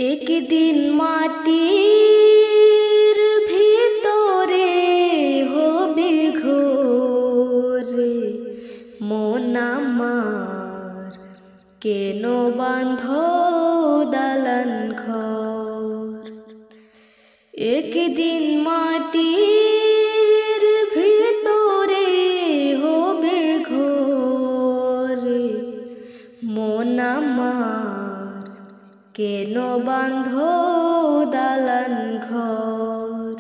একদিন মাটির ভিতরে হবে ঘোর, মন আমার কেন বাঁধ দালান ঘর। একদিন মাটির ভিতরে হবে ঘোর, মন আমার কেন বাঁধ দালান ঘর।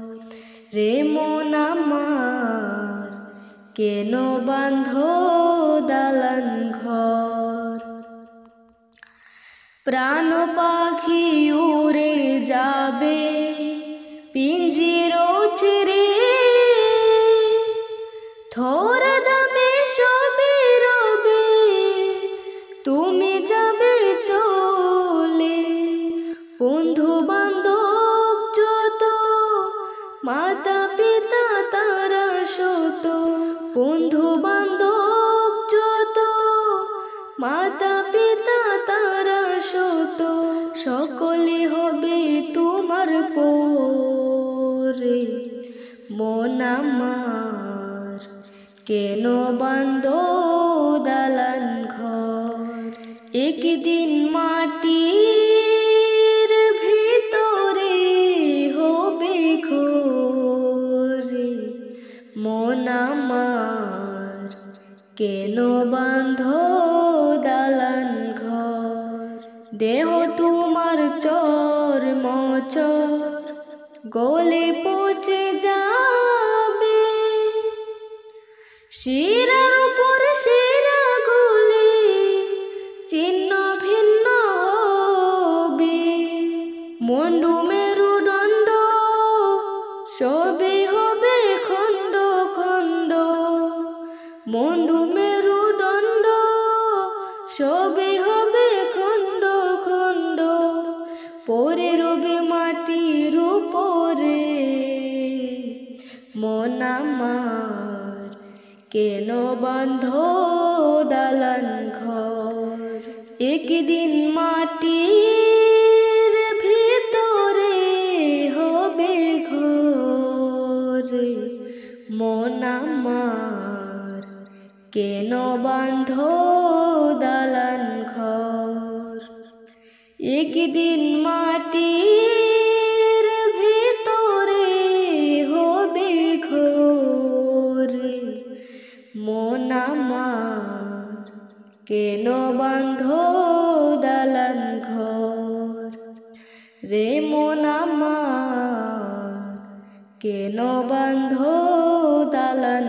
রে মন আমার কেন বাঁধ দালান ঘর। প্রাণ পাখি উড়ে যাবে পিঞ্জির ছেড়ে, থোর দামে সবে রবে তুমি যাবে চলে। বন্ধু বান্ধব যত মাতা পিতা তারা শত, বন্ধু বান্ধব যত মাতা পিতা তারা শত, সকলে হবে তোমার পরে। মন আমার কেন বাঁধ দালান ঘর। একদিন মাটির ভিতরে হবে ঘোর, মন আমার কেন বাঁধ দালান ঘর। দেহ তোমার চর মচর গলে পচে যাবে, শিরার উপর শিরা গলে চিহ্ন ভিন্ন হবে। মন্ডু মেরুদণ্ড সবে হবে খণ্ড খণ্ড, মন্ডু মেরুদণ্ড সবে হবে খণ্ড খণ্ড। পরে রবে মাটির উপরে, মন আমার কেন বাঁধ দালান ঘর। একদিন মাটির ভিতরে হবে ঘোর, মন আমার কেন বাঁধ দালান ঘর। একদিন মাটির ভিতরে হবে ঘোর, মন আমার কেন বাঁধ দালান ঘর। রে মন আমার কেন বাঁধ দালান